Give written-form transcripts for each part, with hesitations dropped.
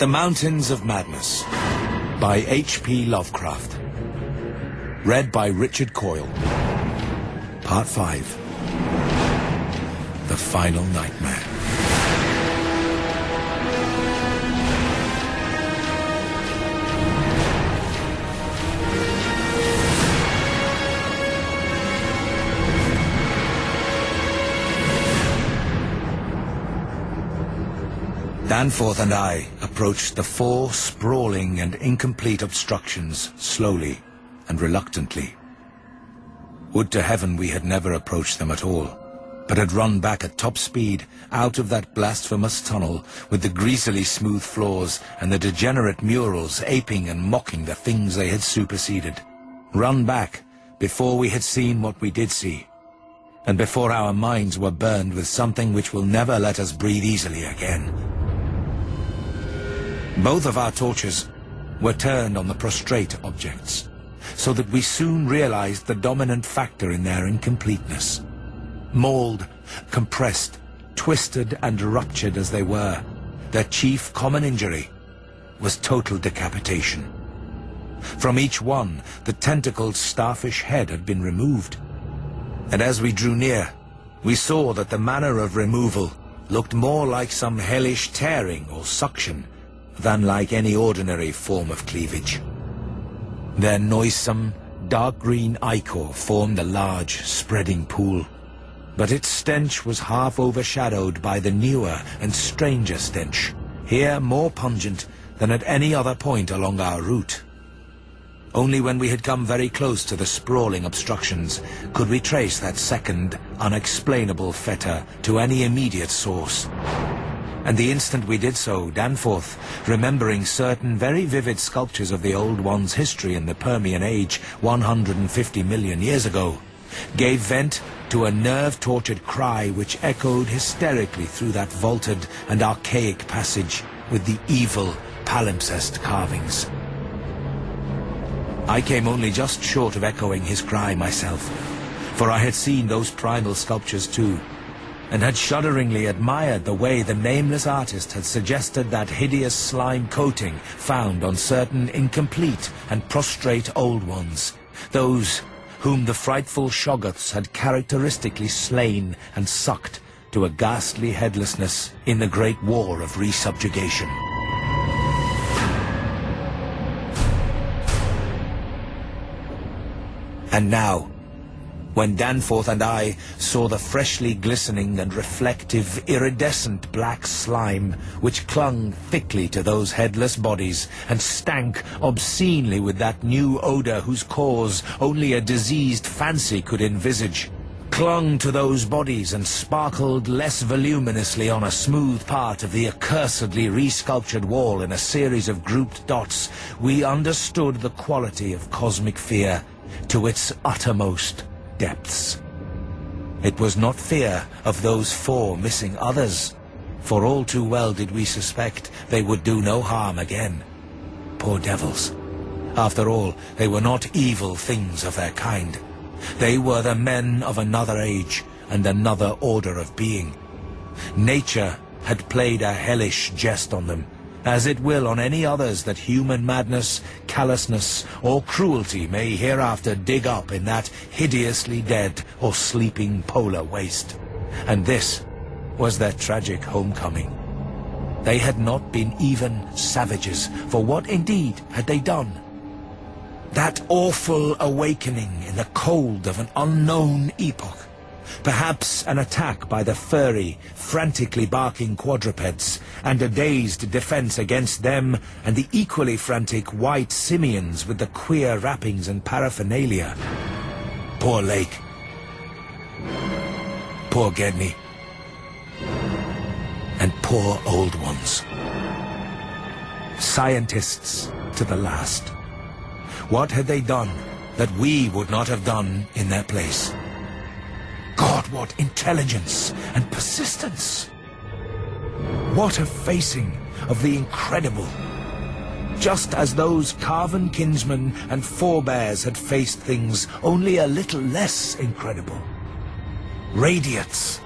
The Mountains of Madness by H.P. Lovecraft. Read by Richard Coyle. Part 5. The Final Nightmare. Danforth and I approached the 4 sprawling and incomplete obstructions slowly and reluctantly. Would to heaven we had never approached them at all, but had run back at top speed out of that blasphemous tunnel with the greasily smooth floors and the degenerate murals aping and mocking the things they had superseded. Run back before we had seen what we did see, and before our minds were burned with something which will never let us breathe easily again. Both of our torches were turned on the prostrate objects, so that we soon realized the dominant factor in their incompleteness. Mauled, compressed, twisted and ruptured as they were, their chief common injury was total decapitation. From each one, the tentacled starfish head had been removed. And as we drew near, we saw that the manner of removal looked more like some hellish tearing or suction than like any ordinary form of cleavage. Their noisome, dark green ichor formed a large, spreading pool, but its stench was half overshadowed by the newer and stranger stench, here more pungent than at any other point along our route. Only when we had come very close to the sprawling obstructions could we trace that second, unexplainable fetor to any immediate source. And the instant we did so, Danforth, remembering certain very vivid sculptures of the Old One's history in the Permian Age 150 million years ago, gave vent to a nerve-tortured cry which echoed hysterically through that vaulted and archaic passage with the evil palimpsest carvings. I came only just short of echoing his cry myself, for I had seen those primal sculptures too, and had shudderingly admired the way the nameless artist had suggested that hideous slime coating found on certain incomplete and prostrate Old Ones, those whom the frightful Shoggoths had characteristically slain and sucked to a ghastly headlessness in the Great War of Resubjugation. And now, when Danforth and I saw the freshly glistening and reflective, iridescent black slime which clung thickly to those headless bodies and stank obscenely with that new odor whose cause only a diseased fancy could envisage, clung to those bodies and sparkled less voluminously on a smooth part of the accursedly resculptured wall in a series of grouped dots, we understood the quality of cosmic fear to its uttermost depths. It was not fear of those 4 missing others, for all too well did we suspect they would do no harm again. Poor devils. After all, they were not evil things of their kind. They were the men of another age and another order of being. Nature had played a hellish jest on them, as it will on any others that human madness, callousness, or cruelty may hereafter dig up in that hideously dead or sleeping polar waste. And this was their tragic homecoming. They had not been even savages, for what indeed had they done? That awful awakening in the cold of an unknown epoch. Perhaps an attack by the furry, frantically barking quadrupeds, and a dazed defense against them and the equally frantic white simians with the queer wrappings and paraphernalia. Poor Lake. Poor Gedney. And poor Old Ones. Scientists to the last. What had they done that we would not have done in their place? God, what intelligence and persistence! What a facing of the incredible! Just as those carven kinsmen and forebears had faced things only a little less incredible. Radiates,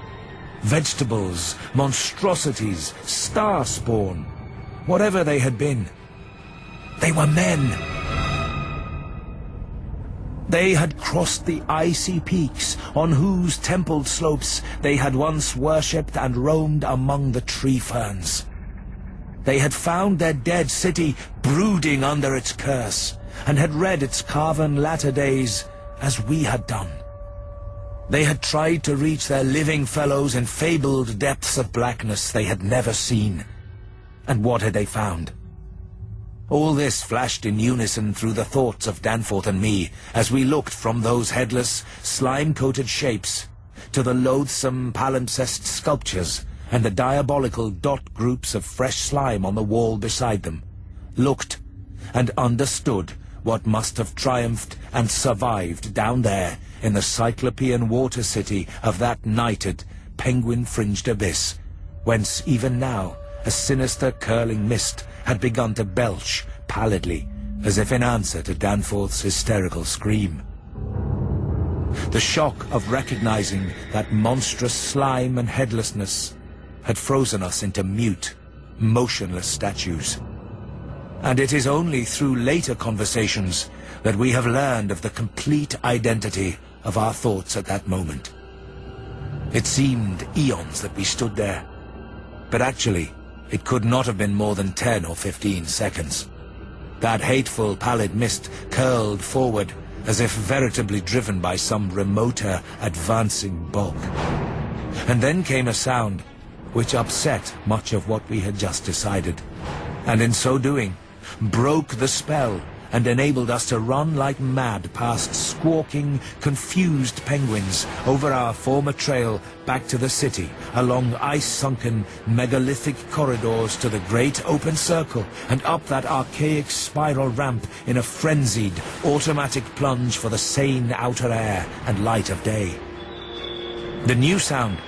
vegetables, monstrosities, star spawn, whatever they had been, they were men. They had crossed the icy peaks on whose templed slopes they had once worshipped and roamed among the tree ferns. They had found their dead city brooding under its curse, and had read its carven latter days as we had done. They had tried to reach their living fellows in fabled depths of blackness they had never seen. And what had they found? All this flashed in unison through the thoughts of Danforth and me as we looked from those headless, slime-coated shapes to the loathsome palimpsest sculptures and the diabolical dot groups of fresh slime on the wall beside them, looked and understood what must have triumphed and survived down there in the cyclopean water city of that nighted, penguin-fringed abyss, whence even now a sinister curling mist had begun to belch pallidly, as if in answer to Danforth's hysterical scream. The shock of recognizing that monstrous slime and headlessness had frozen us into mute, motionless statues. And it is only through later conversations that we have learned of the complete identity of our thoughts at that moment. It seemed eons that we stood there, but actually it could not have been more than 10 or 15 seconds. That hateful pallid mist curled forward as if veritably driven by some remoter, advancing bulk. And then came a sound which upset much of what we had just decided, and in so doing broke the spell and enabled us to run like mad past squawking, confused penguins over our former trail back to the city, along ice-sunken, megalithic corridors to the great open circle, and up that archaic spiral ramp in a frenzied, automatic plunge for the sane outer air and light of day. The new sound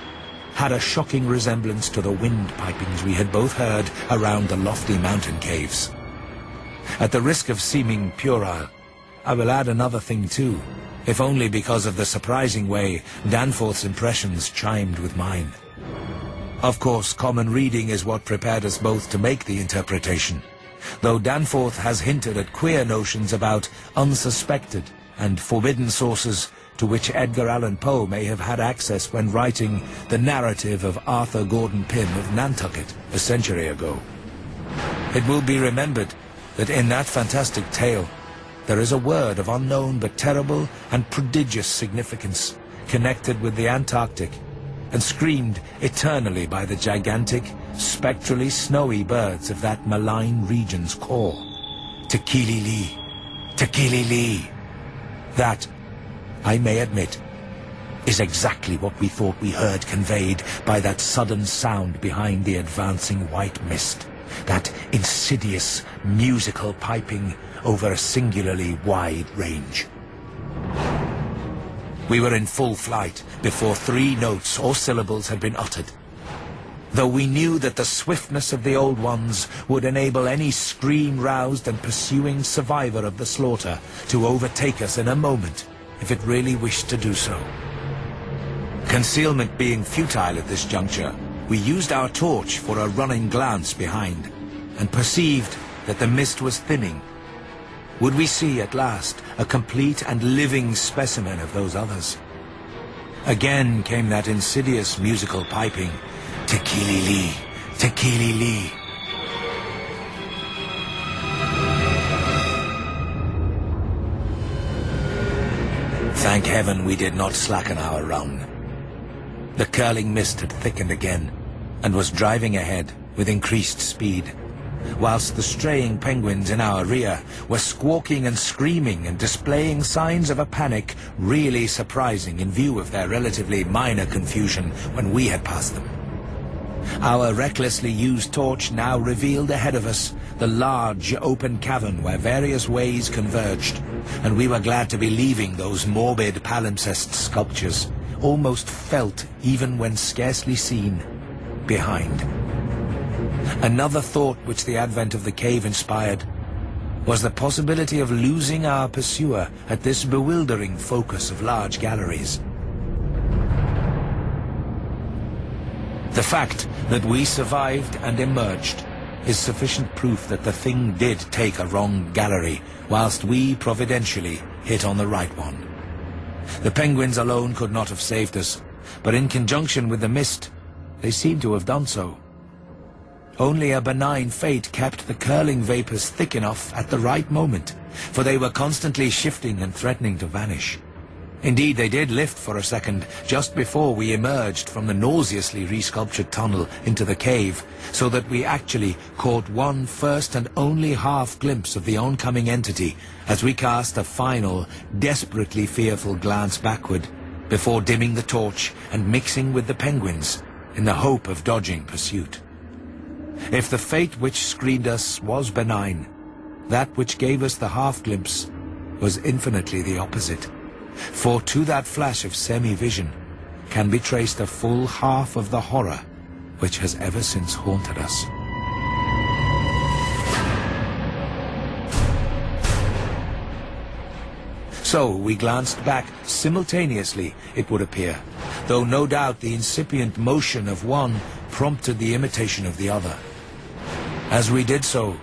had a shocking resemblance to the wind pipings we had both heard around the lofty mountain caves. At the risk of seeming puerile, I will add another thing too, if only because of the surprising way Danforth's impressions chimed with mine. Of course, common reading is what prepared us both to make the interpretation, though Danforth has hinted at queer notions about unsuspected and forbidden sources to which Edgar Allan Poe may have had access when writing the narrative of Arthur Gordon Pym of Nantucket a century ago. It will be remembered that in that fantastic tale there is a word of unknown but terrible and prodigious significance connected with the Antarctic and screamed eternally by the gigantic, spectrally snowy birds of that malign region's core. Tekili-li, Tekili-li. That, I may admit, is exactly what we thought we heard conveyed by that sudden sound behind the advancing white mist. That insidious, musical piping over a singularly wide range. We were in full flight before 3 notes or syllables had been uttered. Though we knew that the swiftness of the Old Ones would enable any scream-roused and pursuing survivor of the slaughter to overtake us in a moment, if it really wished to do so. Concealment being futile at this juncture, we used our torch for a running glance behind, and perceived that the mist was thinning. Would we see at last a complete and living specimen of those others? Again came that insidious musical piping, Tekili-li, Tekili-li. Thank heaven we did not slacken our run. The curling mist had thickened again, and was driving ahead with increased speed, whilst the straying penguins in our rear were squawking and screaming and displaying signs of a panic really surprising in view of their relatively minor confusion when we had passed them. Our recklessly used torch now revealed ahead of us the large open cavern where various ways converged, and we were glad to be leaving those morbid palimpsest sculptures, almost felt even when scarcely seen, behind. Another thought which the advent of the cave inspired was the possibility of losing our pursuer at this bewildering focus of large galleries. The fact that we survived and emerged is sufficient proof that the thing did take a wrong gallery, whilst we providentially hit on the right one. The penguins alone could not have saved us, but in conjunction with the mist, they seem to have done so. Only a benign fate kept the curling vapors thick enough at the right moment, for they were constantly shifting and threatening to vanish. Indeed, they did lift for a second just before we emerged from the nauseously resculptured tunnel into the cave, so that we actually caught one first and only half glimpse of the oncoming entity as we cast a final, desperately fearful glance backward, before dimming the torch and mixing with the penguins in the hope of dodging pursuit. If the fate which screened us was benign, that which gave us the half-glimpse was infinitely the opposite. For to that flash of semi-vision can be traced a full half of the horror which has ever since haunted us. So we glanced back simultaneously, it would appear, though no doubt the incipient motion of one prompted the imitation of the other. As we did so,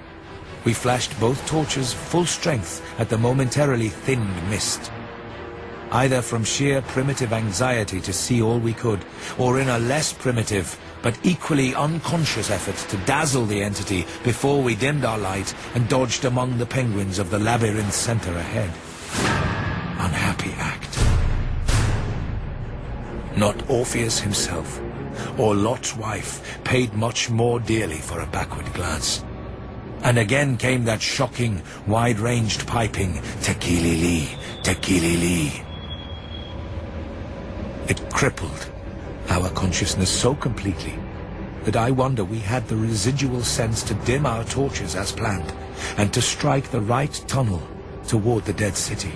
we flashed both torches full strength at the momentarily thinned mist. Either from sheer primitive anxiety to see all we could, or in a less primitive but equally unconscious effort to dazzle the entity before we dimmed our light and dodged among the penguins of the labyrinth center ahead. Unhappy act. Not Orpheus himself, or Lot's wife, paid much more dearly for a backward glance. And again came that shocking, wide-ranged piping, "Tekili-li, Tekili-li." It crippled our consciousness so completely that I wonder we had the residual sense to dim our torches as planned and to strike the right tunnel toward the dead city.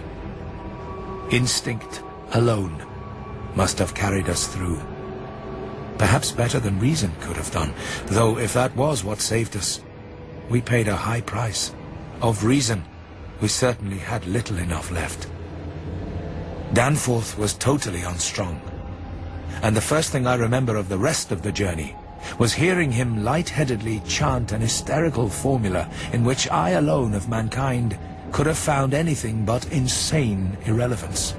Instinct alone must have carried us through. Perhaps better than reason could have done, though if that was what saved us, we paid a high price. Of reason, we certainly had little enough left. Danforth was totally unstrung, and the first thing I remember of the rest of the journey was hearing him lightheadedly chant an hysterical formula in which I alone of mankind could have found anything but insane irrelevance.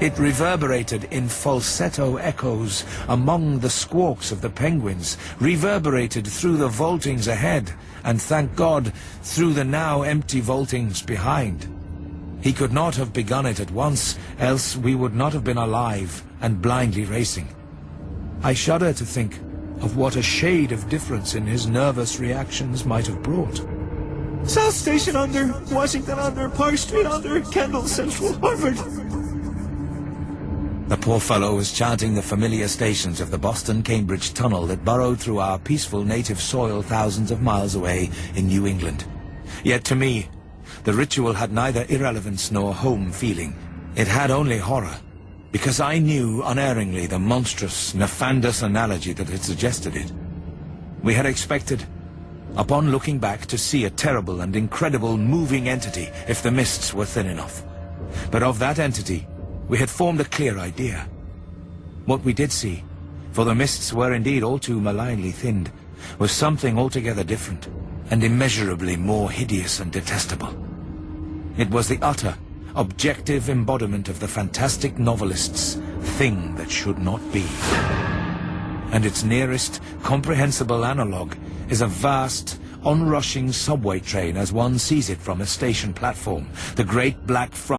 It reverberated in falsetto echoes among the squawks of the penguins, reverberated through the vaultings ahead, and thank God, through the now empty vaultings behind. He could not have begun it at once, else we would not have been alive and blindly racing. I shudder to think of what a shade of difference in his nervous reactions might have brought. South Station under, Washington under, Park Street under, Kendall Central, Harvard. The poor fellow was chanting the familiar stations of the Boston-Cambridge tunnel that burrowed through our peaceful native soil thousands of miles away in New England. Yet to me, the ritual had neither irrelevance nor home feeling. It had only horror, because I knew unerringly the monstrous, nefandous analogy that had suggested it. We had expected, upon looking back, to see a terrible and incredible moving entity if the mists were thin enough. But of that entity, we had formed a clear idea. What we did see, for the mists were indeed all too malignly thinned, was something altogether different, and immeasurably more hideous and detestable. It was the utter, objective embodiment of the fantastic novelist's thing that should not be. And its nearest comprehensible analogue is a vast, onrushing subway train as one sees it from a station platform, the great black front